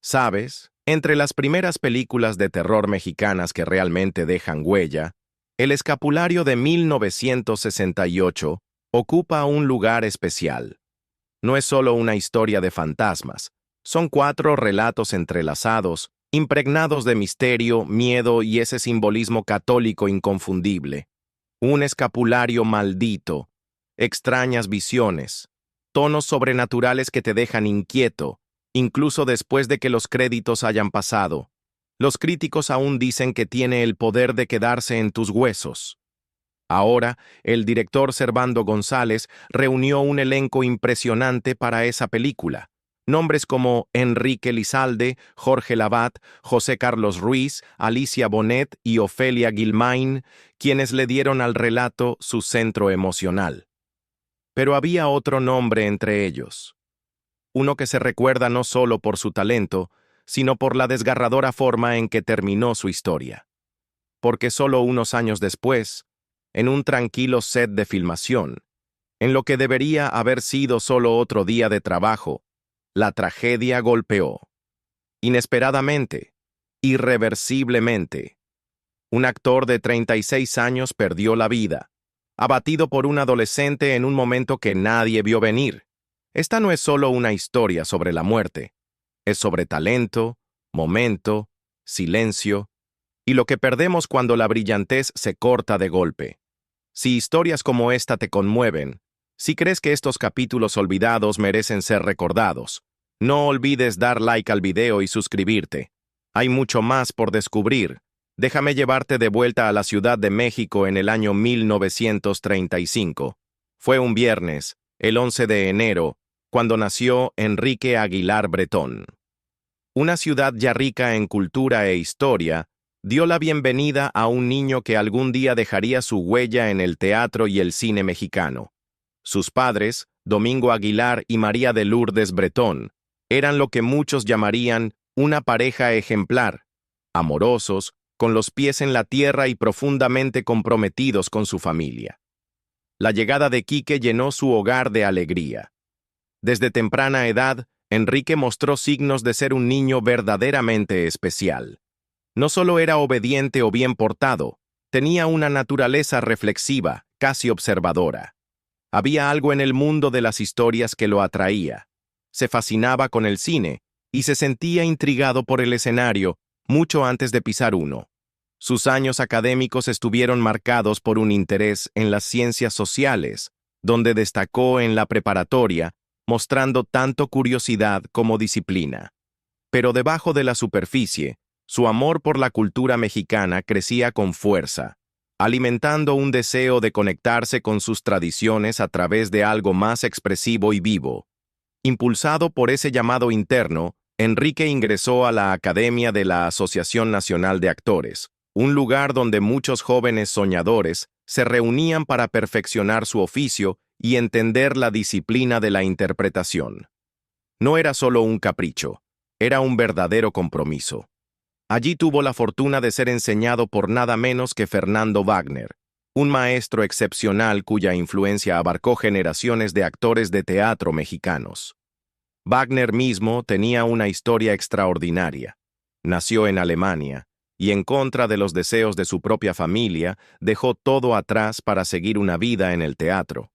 ¿Sabes? Entre las primeras películas de terror mexicanas que realmente dejan huella, El Escapulario de 1968 ocupa un lugar especial. No es solo una historia de fantasmas, son 4 relatos entrelazados, impregnados de misterio, miedo y ese simbolismo católico inconfundible. Un escapulario maldito, extrañas visiones, tonos sobrenaturales que te dejan inquieto, incluso después de que los créditos hayan pasado. Los críticos aún dicen que tiene el poder de quedarse en tus huesos. Ahora, el director Servando González reunió un elenco impresionante para esa película. Nombres como Enrique Lizalde, Jorge Lavat, José Carlos Ruiz, Alicia Bonet y Ofelia Guilmain, quienes le dieron al relato su centro emocional. Pero había otro nombre entre ellos. Uno que se recuerda no solo por su talento, sino por la desgarradora forma en que terminó su historia. Porque solo unos años después, en un tranquilo set de filmación, en lo que debería haber sido solo otro día de trabajo, la tragedia golpeó. Inesperadamente, irreversiblemente. Un actor de 36 años perdió la vida, abatido por un adolescente en un momento que nadie vio venir. Esta no es solo una historia sobre la muerte, es sobre talento, momento, silencio, y lo que perdemos cuando la brillantez se corta de golpe. Si historias como esta te conmueven, si crees que estos capítulos olvidados merecen ser recordados, no olvides dar like al video y suscribirte. Hay mucho más por descubrir. Déjame llevarte de vuelta a la Ciudad de México en el año 1935. Fue un viernes, el 11 de enero, cuando nació Enrique Aguilar Bretón. Una ciudad ya rica en cultura e historia, dio la bienvenida a un niño que algún día dejaría su huella en el teatro y el cine mexicano. Sus padres, Domingo Aguilar y María de Lourdes Bretón, eran lo que muchos llamarían una pareja ejemplar, amorosos, con los pies en la tierra y profundamente comprometidos con su familia. La llegada de Quique llenó su hogar de alegría. Desde temprana edad, Enrique mostró signos de ser un niño verdaderamente especial. No solo era obediente o bien portado, tenía una naturaleza reflexiva, casi observadora. Había algo en el mundo de las historias que lo atraía. Se fascinaba con el cine y se sentía intrigado por el escenario mucho antes de pisar uno. Sus años académicos estuvieron marcados por un interés en las ciencias sociales, donde destacó en la preparatoria, mostrando tanto curiosidad como disciplina. Pero debajo de la superficie, su amor por la cultura mexicana crecía con fuerza, alimentando un deseo de conectarse con sus tradiciones a través de algo más expresivo y vivo. Impulsado por ese llamado interno, Enrique ingresó a la Academia de la Asociación Nacional de Actores, un lugar donde muchos jóvenes soñadores se reunían para perfeccionar su oficio y entender la disciplina de la interpretación. No era solo un capricho, era un verdadero compromiso. Allí tuvo la fortuna de ser enseñado por nada menos que Fernando Wagner, un maestro excepcional cuya influencia abarcó generaciones de actores de teatro mexicanos. Wagner mismo tenía una historia extraordinaria. Nació en Alemania y, en contra de los deseos de su propia familia, dejó todo atrás para seguir una vida en el teatro.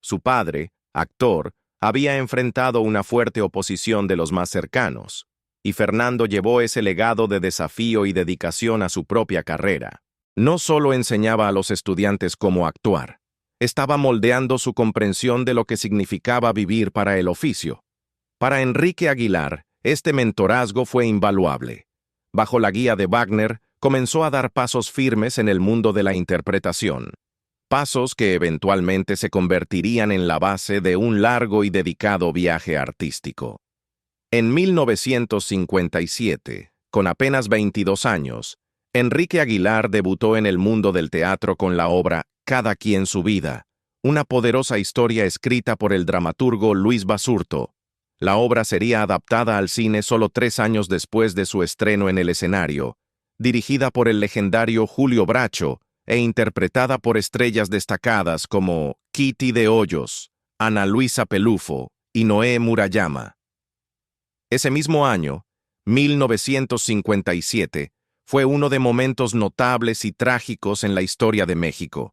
Su padre, actor, había enfrentado una fuerte oposición de los más cercanos, y Fernando llevó ese legado de desafío y dedicación a su propia carrera. No solo enseñaba a los estudiantes cómo actuar, estaba moldeando su comprensión de lo que significaba vivir para el oficio. Para Enrique Aguilar, este mentorazgo fue invaluable. Bajo la guía de Wagner, comenzó a dar pasos firmes en el mundo de la interpretación. Pasos que eventualmente se convertirían en la base de un largo y dedicado viaje artístico. En 1957, con apenas 22 años, Enrique Aguilar debutó en el mundo del teatro con la obra Cada quien su vida, una poderosa historia escrita por el dramaturgo Luis Basurto. La obra sería adaptada al cine solo 3 años después de su estreno en el escenario, dirigida por el legendario Julio Bracho e interpretada por estrellas destacadas como Kitty de Hoyos, Ana Luisa Pelufo y Noé Murayama. Ese mismo año, 1957, fue uno de momentos notables y trágicos en la historia de México.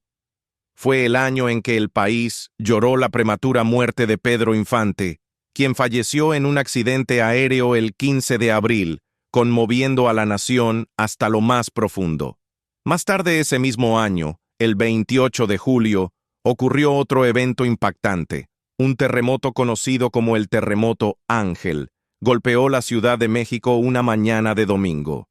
Fue el año en que el país lloró la prematura muerte de Pedro Infante, quien falleció en un accidente aéreo el 15 de abril, conmoviendo a la nación hasta lo más profundo. Más tarde ese mismo año, el 28 de julio, ocurrió otro evento impactante. Un terremoto conocido como el terremoto Ángel golpeó la Ciudad de México una mañana de domingo.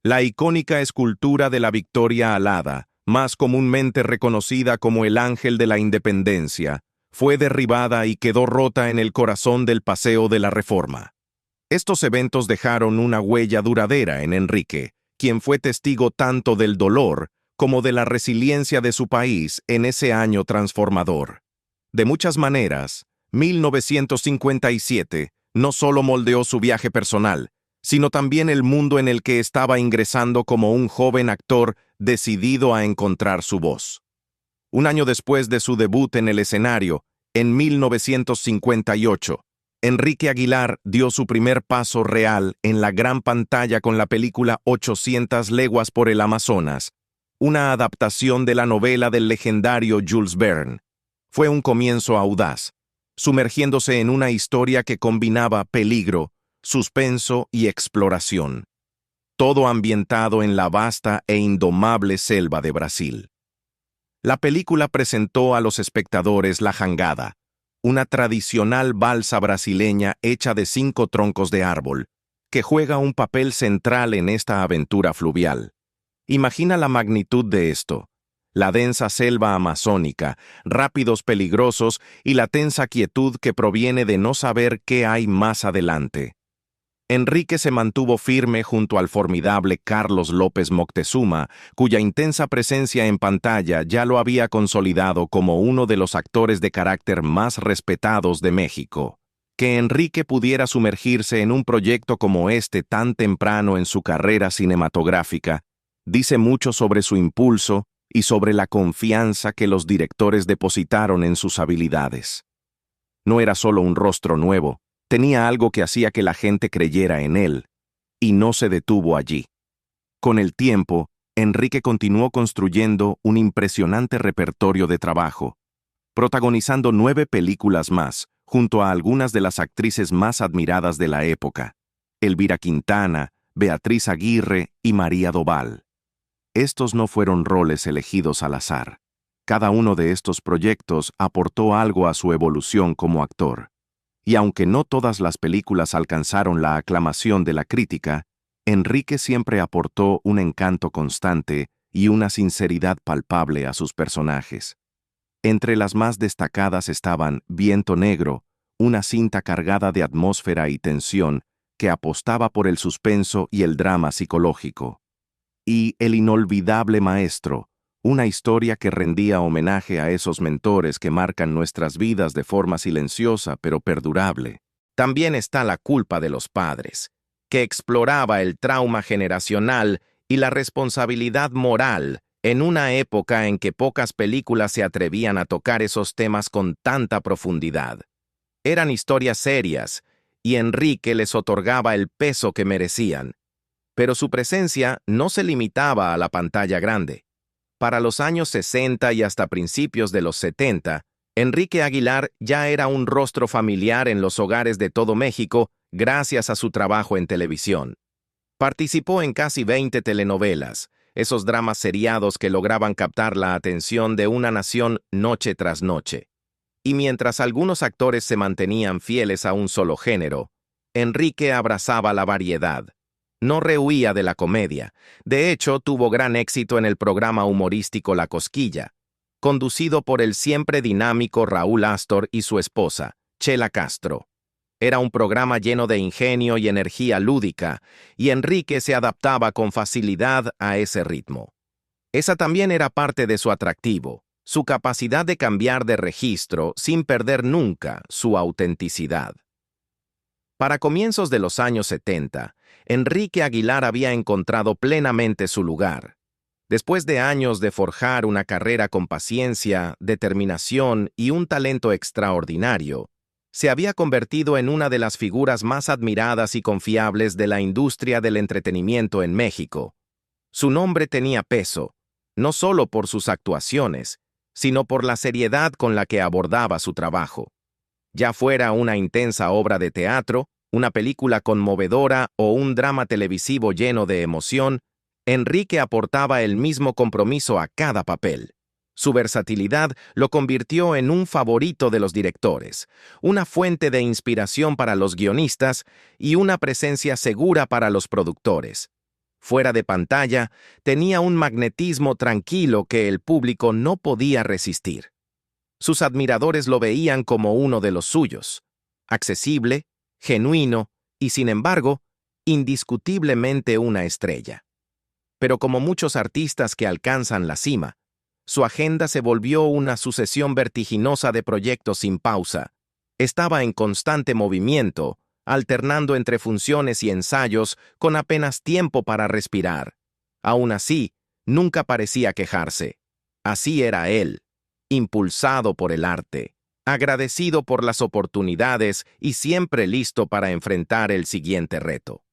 La icónica escultura de la Victoria alada, más comúnmente reconocida como el Ángel de la Independencia, fue derribada y quedó rota en el corazón del Paseo de la Reforma. Estos eventos dejaron una huella duradera en Enrique, quien fue testigo tanto del dolor como de la resiliencia de su país en ese año transformador. De muchas maneras, 1957 no solo moldeó su viaje personal, sino también el mundo en el que estaba ingresando como un joven actor decidido a encontrar su voz. Un año después de su debut en el escenario, en 1958, Enrique Aguilar dio su primer paso real en la gran pantalla con la película 800 leguas por el Amazonas, una adaptación de la novela del legendario Jules Verne. Fue un comienzo audaz, sumergiéndose en una historia que combinaba peligro, suspenso y exploración, todo ambientado en la vasta e indomable selva de Brasil. La película presentó a los espectadores la jangada, una tradicional balsa brasileña hecha de 5 troncos de árbol, que juega un papel central en esta aventura fluvial. Imagina la magnitud de esto: la densa selva amazónica, rápidos peligrosos y la tensa quietud que proviene de no saber qué hay más adelante. Enrique se mantuvo firme junto al formidable Carlos López Moctezuma, cuya intensa presencia en pantalla ya lo había consolidado como uno de los actores de carácter más respetados de México. Que Enrique pudiera sumergirse en un proyecto como este tan temprano en su carrera cinematográfica dice mucho sobre su impulso y sobre la confianza que los directores depositaron en sus habilidades. No era solo un rostro nuevo, tenía algo que hacía que la gente creyera en él, y no se detuvo allí. Con el tiempo, Enrique continuó construyendo un impresionante repertorio de trabajo, protagonizando 9 películas más, junto a algunas de las actrices más admiradas de la época: Elvira Quintana, Beatriz Aguirre y María Doval. Estos no fueron roles elegidos al azar. Cada uno de estos proyectos aportó algo a su evolución como actor. Y aunque no todas las películas alcanzaron la aclamación de la crítica, Enrique siempre aportó un encanto constante y una sinceridad palpable a sus personajes. Entre las más destacadas estaban Viento Negro, una cinta cargada de atmósfera y tensión que apostaba por el suspenso y el drama psicológico, y El inolvidable Maestro, una historia que rendía homenaje a esos mentores que marcan nuestras vidas de forma silenciosa pero perdurable. También está La culpa de los padres, que exploraba el trauma generacional y la responsabilidad moral en una época en que pocas películas se atrevían a tocar esos temas con tanta profundidad. Eran historias serias, y Enrique les otorgaba el peso que merecían. Pero su presencia no se limitaba a la pantalla grande. Para los años 60 y hasta principios de los 70, Enrique Aguilar ya era un rostro familiar en los hogares de todo México gracias a su trabajo en televisión. Participó en casi 20 telenovelas, esos dramas seriados que lograban captar la atención de una nación noche tras noche. Y mientras algunos actores se mantenían fieles a un solo género, Enrique abrazaba la variedad. No rehuía de la comedia. De hecho, tuvo gran éxito en el programa humorístico La Cosquilla, conducido por el siempre dinámico Raúl Astor y su esposa, Chela Castro. Era un programa lleno de ingenio y energía lúdica, y Enrique se adaptaba con facilidad a ese ritmo. Esa también era parte de su atractivo, su capacidad de cambiar de registro sin perder nunca su autenticidad. Para comienzos de los años 70, Enrique Aguilar había encontrado plenamente su lugar. Después de años de forjar una carrera con paciencia, determinación y un talento extraordinario, Se había convertido en una de las figuras más admiradas y confiables de la industria del entretenimiento en México. Su nombre tenía peso, no solo por sus actuaciones, sino por la seriedad con la que abordaba su trabajo. Ya fuera una intensa obra de teatro, una película conmovedora o un drama televisivo lleno de emoción, Enrique aportaba el mismo compromiso a cada papel. Su versatilidad lo convirtió en un favorito de los directores, una fuente de inspiración para los guionistas y una presencia segura para los productores. Fuera de pantalla, tenía un magnetismo tranquilo que el público no podía resistir. Sus admiradores lo veían como uno de los suyos, accesible, genuino y, sin embargo, indiscutiblemente una estrella. Pero como muchos artistas que alcanzan la cima, su agenda se volvió una sucesión vertiginosa de proyectos sin pausa. Estaba en constante movimiento, alternando entre funciones y ensayos con apenas tiempo para respirar. Aún así, nunca parecía quejarse. Así era él, impulsado por el arte, agradecido por las oportunidades y siempre listo para enfrentar el siguiente reto.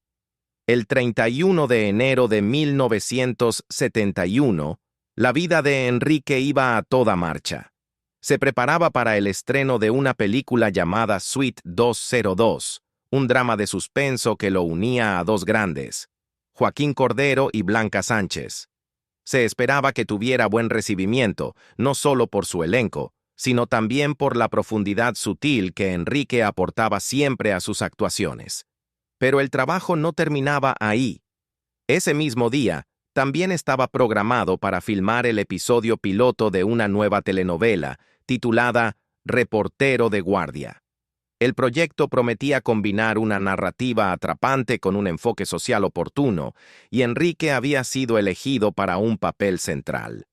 El 31 de enero de 1971, la vida de Enrique iba a toda marcha. Se preparaba para el estreno de una película llamada Suite 202, un drama de suspenso que lo unía a dos grandes, Joaquín Cordero y Blanca Sánchez. Se esperaba que tuviera buen recibimiento, no solo por su elenco, sino también por la profundidad sutil que Enrique aportaba siempre a sus actuaciones. Pero el trabajo no terminaba ahí. Ese mismo día, también estaba programado para filmar el episodio piloto de una nueva telenovela, titulada Reportero de Guardia. El proyecto prometía combinar una narrativa atrapante con un enfoque social oportuno, y Enrique había sido elegido para un papel central.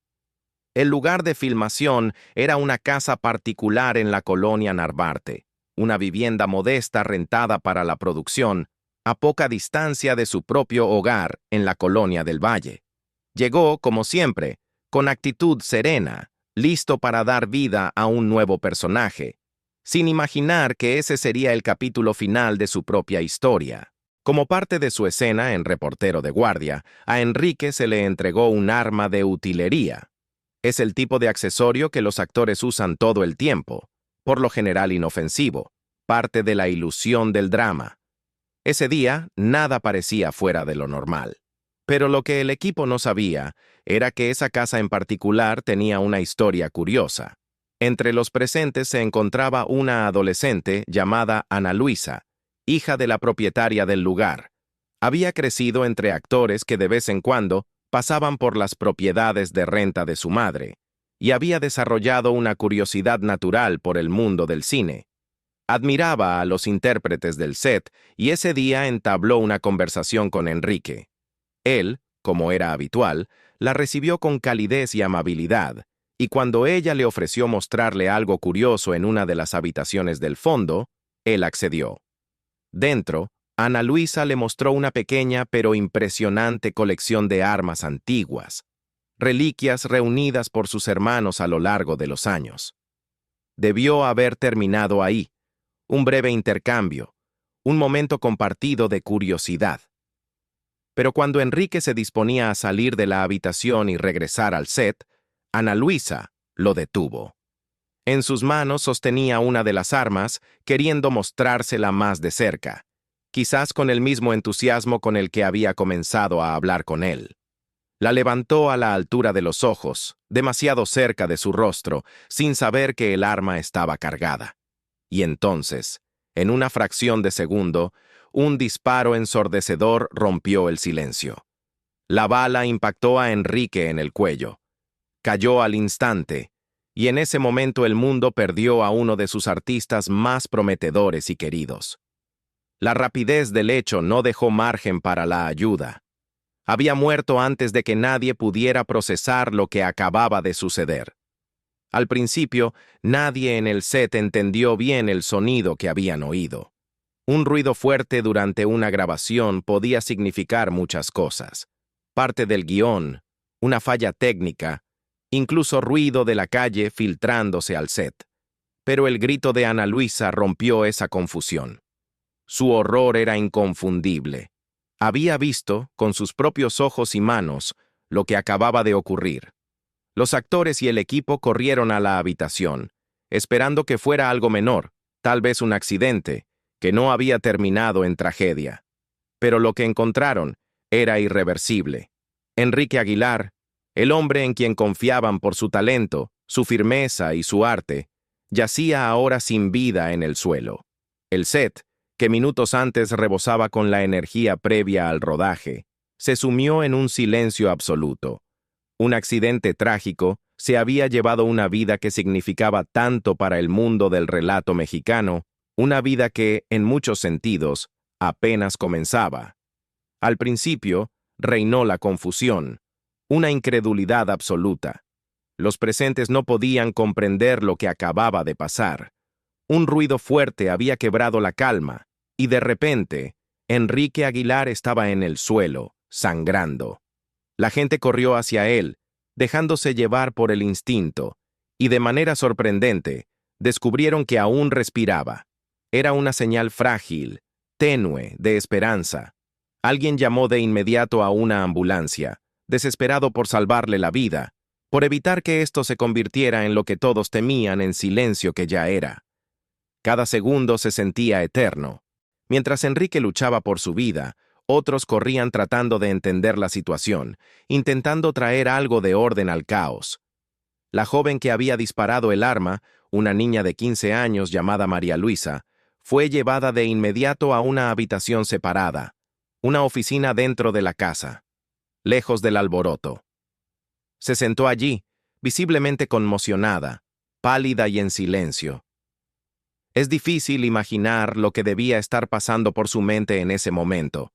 El lugar de filmación era una casa particular en la colonia Narvarte, una vivienda modesta rentada para la producción, a poca distancia de su propio hogar en la colonia del Valle. Llegó, como siempre, con actitud serena, listo para dar vida a un nuevo personaje, sin imaginar que ese sería el capítulo final de su propia historia. Como parte de su escena en Reportero de Guardia, a Enrique se le entregó un arma de utilería. Es el tipo de accesorio que los actores usan todo el tiempo, por lo general inofensivo, parte de la ilusión del drama. Ese día, nada parecía fuera de lo normal. Pero lo que el equipo no sabía era que esa casa en particular tenía una historia curiosa. Entre los presentes se encontraba una adolescente llamada Ana Luisa, hija de la propietaria del lugar. Había crecido entre actores que de vez en cuando pasaban por las propiedades de renta de su madre, y había desarrollado una curiosidad natural por el mundo del cine. Admiraba a los intérpretes del set y ese día entabló una conversación con Enrique. Él, como era habitual, la recibió con calidez y amabilidad, y cuando ella le ofreció mostrarle algo curioso en una de las habitaciones del fondo, él accedió. Dentro, Ana Luisa le mostró una pequeña pero impresionante colección de armas antiguas, reliquias reunidas por sus hermanos a lo largo de los años. Debió haber terminado ahí. Un breve intercambio, un momento compartido de curiosidad. Pero cuando Enrique se disponía a salir de la habitación y regresar al set, Ana Luisa lo detuvo. En sus manos sostenía una de las armas, queriendo mostrársela más de cerca, quizás con el mismo entusiasmo con el que había comenzado a hablar con él. La levantó a la altura de los ojos, demasiado cerca de su rostro, sin saber que el arma estaba cargada. Y entonces, en una fracción de segundo, un disparo ensordecedor rompió el silencio. La bala impactó a Enrique en el cuello. Cayó al instante, y en ese momento el mundo perdió a uno de sus artistas más prometedores y queridos. La rapidez del hecho no dejó margen para la ayuda. Había muerto antes de que nadie pudiera procesar lo que acababa de suceder. Al principio, nadie en el set entendió bien el sonido que habían oído. Un ruido fuerte durante una grabación podía significar muchas cosas. Parte del guión, una falla técnica, incluso ruido de la calle filtrándose al set. Pero el grito de Ana Luisa rompió esa confusión. Su horror era inconfundible. Había visto, con sus propios ojos y manos, lo que acababa de ocurrir. Los actores y el equipo corrieron a la habitación, esperando que fuera algo menor, tal vez un accidente, que no había terminado en tragedia. Pero lo que encontraron era irreversible. Enrique Aguilar, el hombre en quien confiaban por su talento, su firmeza y su arte, yacía ahora sin vida en el suelo. El set, que minutos antes rebosaba con la energía previa al rodaje, se sumió en un silencio absoluto. Un accidente trágico se había llevado una vida que significaba tanto para el mundo del relato mexicano, una vida que, en muchos sentidos, apenas comenzaba. Al principio, reinó la confusión, una incredulidad absoluta. Los presentes no podían comprender lo que acababa de pasar. Un ruido fuerte había quebrado la calma, y de repente, Enrique Aguilar estaba en el suelo, sangrando. La gente corrió hacia él, dejándose llevar por el instinto, y de manera sorprendente, descubrieron que aún respiraba. Era una señal frágil, tenue, de esperanza. Alguien llamó de inmediato a una ambulancia, desesperado por salvarle la vida, por evitar que esto se convirtiera en lo que todos temían en silencio que ya era. Cada segundo se sentía eterno. Mientras Enrique luchaba por su vida, otros corrían tratando de entender la situación, intentando traer algo de orden al caos. La joven que había disparado el arma, una niña de 15 años llamada María Luisa, fue llevada de inmediato a una habitación separada, una oficina dentro de la casa, lejos del alboroto. Se sentó allí, visiblemente conmocionada, pálida y en silencio. Es difícil imaginar lo que debía estar pasando por su mente en ese momento.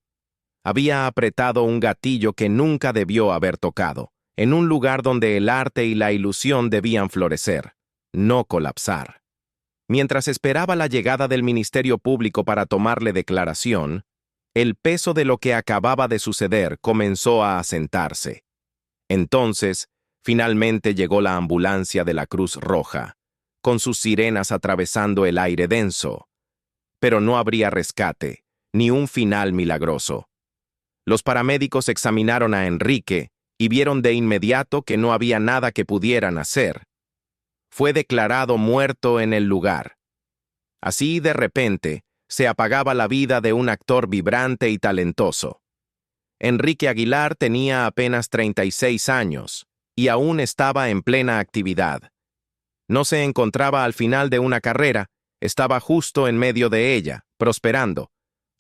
Había apretado un gatillo que nunca debió haber tocado, en un lugar donde el arte y la ilusión debían florecer, no colapsar. Mientras esperaba la llegada del Ministerio Público para tomarle declaración, el peso de lo que acababa de suceder comenzó a asentarse. Entonces, finalmente llegó la ambulancia de la Cruz Roja, con sus sirenas atravesando el aire denso. Pero no habría rescate, ni un final milagroso. Los paramédicos examinaron a Enrique y vieron de inmediato que no había nada que pudieran hacer. Fue declarado muerto en el lugar. Así, de repente, se apagaba la vida de un actor vibrante y talentoso. Enrique Aguilar tenía apenas 36 años y aún estaba en plena actividad. No se encontraba al final de una carrera, estaba justo en medio de ella, prosperando.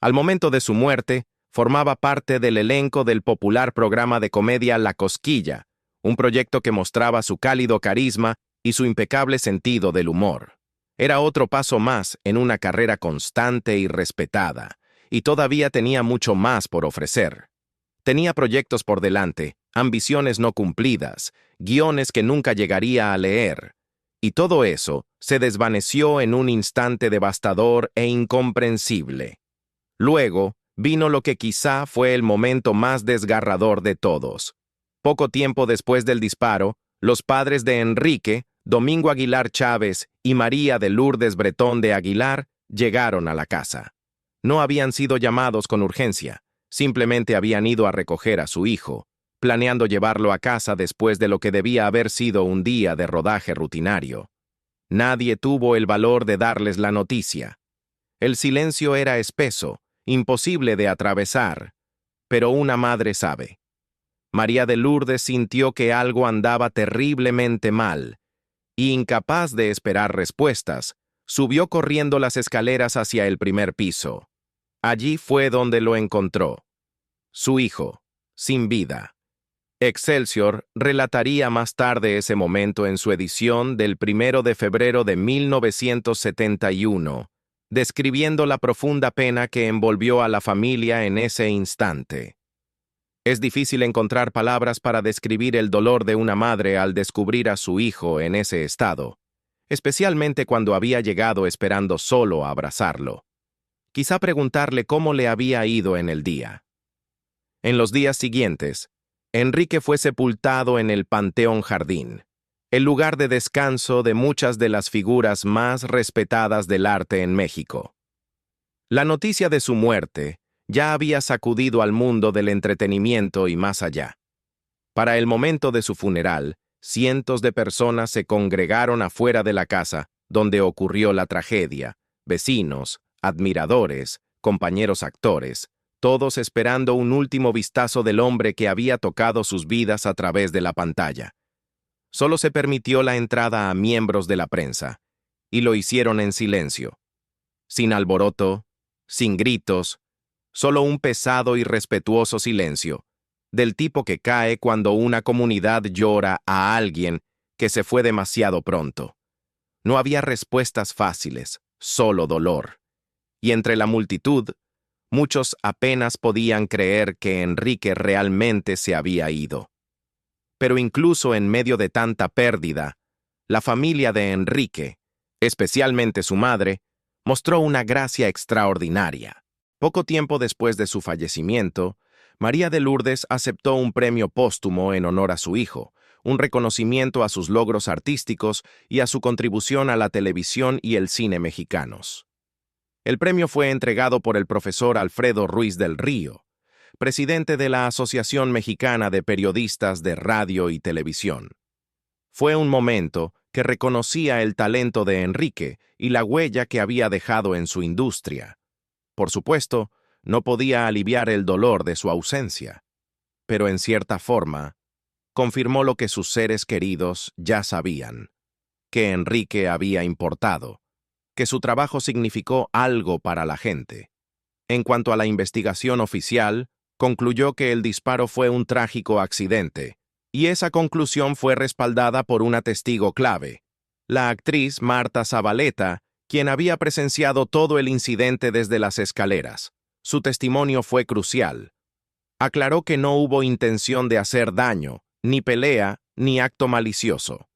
Al momento de su muerte, formaba parte del elenco del popular programa de comedia La Cosquilla, un proyecto que mostraba su cálido carisma y su impecable sentido del humor. Era otro paso más en una carrera constante y respetada, y todavía tenía mucho más por ofrecer. Tenía proyectos por delante, ambiciones no cumplidas, guiones que nunca llegaría a leer. Y todo eso se desvaneció en un instante devastador e incomprensible. Luego, vino lo que quizá fue el momento más desgarrador de todos. Poco tiempo después del disparo, los padres de Enrique, Domingo Aguilar Chávez y María de Lourdes Bretón de Aguilar, llegaron a la casa. No habían sido llamados con urgencia, simplemente habían ido a recoger a su hijo, planeando llevarlo a casa después de lo que debía haber sido un día de rodaje rutinario. Nadie tuvo el valor de darles la noticia. El silencio era espeso, imposible de atravesar, pero una madre sabe. María de Lourdes sintió que algo andaba terriblemente mal, y incapaz de esperar respuestas, subió corriendo las escaleras hacia el primer piso. Allí fue donde lo encontró. Su hijo, sin vida. Excelsior relataría más tarde ese momento en su edición del 1 de febrero de 1971, describiendo la profunda pena que envolvió a la familia en ese instante. Es difícil encontrar palabras para describir el dolor de una madre al descubrir a su hijo en ese estado, especialmente cuando había llegado esperando solo a abrazarlo. Quizá preguntarle cómo le había ido en el día. En los días siguientes, Enrique fue sepultado en el Panteón Jardín. el lugar de descanso de muchas de las figuras más respetadas del arte en México. La noticia de su muerte ya había sacudido al mundo del entretenimiento y más allá. Para el momento de su funeral, cientos de personas se congregaron afuera de la casa donde ocurrió la tragedia, vecinos, admiradores, compañeros actores, todos esperando un último vistazo del hombre que había tocado sus vidas a través de la pantalla. Solo se permitió la entrada a miembros de la prensa, y lo hicieron en silencio, sin alboroto, sin gritos, solo un pesado y respetuoso silencio, del tipo que cae cuando una comunidad llora a alguien que se fue demasiado pronto. No había respuestas fáciles, solo dolor. Y entre la multitud, muchos apenas podían creer que Enrique realmente se había ido. Pero incluso en medio de tanta pérdida, la familia de Enrique, especialmente su madre, mostró una gracia extraordinaria. Poco tiempo después de su fallecimiento, María de Lourdes aceptó un premio póstumo en honor a su hijo, un reconocimiento a sus logros artísticos y a su contribución a la televisión y el cine mexicanos. El premio fue entregado por el profesor Alfredo Ruiz del Río, presidente de la Asociación Mexicana de Periodistas de Radio y Televisión. Fue un momento que reconocía el talento de Enrique y la huella que había dejado en su industria. Por supuesto, no podía aliviar el dolor de su ausencia, pero en cierta forma, confirmó lo que sus seres queridos ya sabían, que Enrique había importado, que su trabajo significó algo para la gente. En cuanto a la investigación oficial, concluyó que el disparo fue un trágico accidente, y esa conclusión fue respaldada por una testigo clave, la actriz Marta Zabaleta, quien había presenciado todo el incidente desde las escaleras. Su testimonio fue crucial. Aclaró que no hubo intención de hacer daño, ni pelea, ni acto malicioso.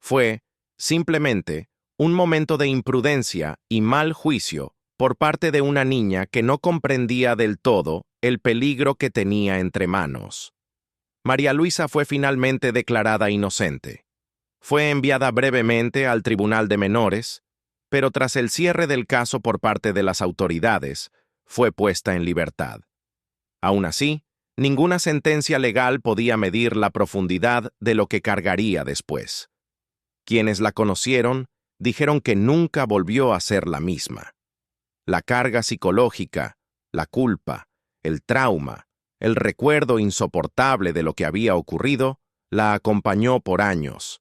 Fue, simplemente, un momento de imprudencia y mal juicio por parte de una niña que no comprendía del todo el peligro que tenía entre manos. María Luisa fue finalmente declarada inocente. Fue enviada brevemente al Tribunal de Menores, pero tras el cierre del caso por parte de las autoridades, fue puesta en libertad. Aún así, ninguna sentencia legal podía medir la profundidad de lo que cargaría después. Quienes la conocieron dijeron que nunca volvió a ser la misma. La carga psicológica, la culpa, el trauma, el recuerdo insoportable de lo que había ocurrido, la acompañó por años.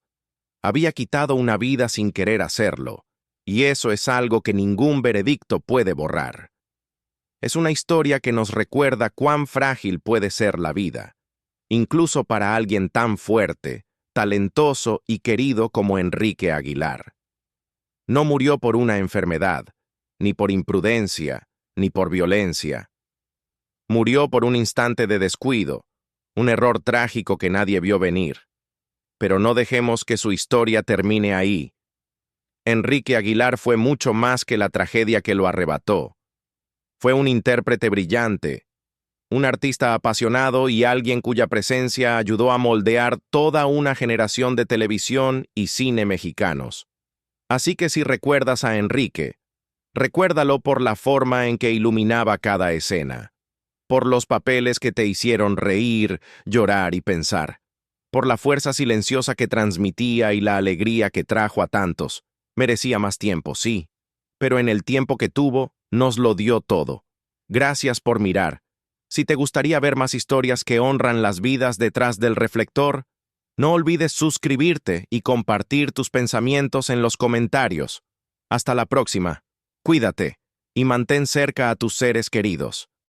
Había quitado una vida sin querer hacerlo, y eso es algo que ningún veredicto puede borrar. Es una historia que nos recuerda cuán frágil puede ser la vida, incluso para alguien tan fuerte, talentoso y querido como Enrique Aguilar. No murió por una enfermedad, ni por imprudencia, ni por violencia. Murió por un instante de descuido, un error trágico que nadie vio venir. Pero no dejemos que su historia termine ahí. Enrique Aguilar fue mucho más que la tragedia que lo arrebató. Fue un intérprete brillante, un artista apasionado y alguien cuya presencia ayudó a moldear toda una generación de televisión y cine mexicanos. Así que si recuerdas a Enrique, recuérdalo por la forma en que iluminaba cada escena, por los papeles que te hicieron reír, llorar y pensar, por la fuerza silenciosa que transmitía y la alegría que trajo a tantos. Merecía más tiempo, sí, pero en el tiempo que tuvo, nos lo dio todo. Gracias por mirar. Si te gustaría ver más historias que honran las vidas detrás del reflector, no olvides suscribirte y compartir tus pensamientos en los comentarios. Hasta la próxima. Cuídate y mantén cerca a tus seres queridos.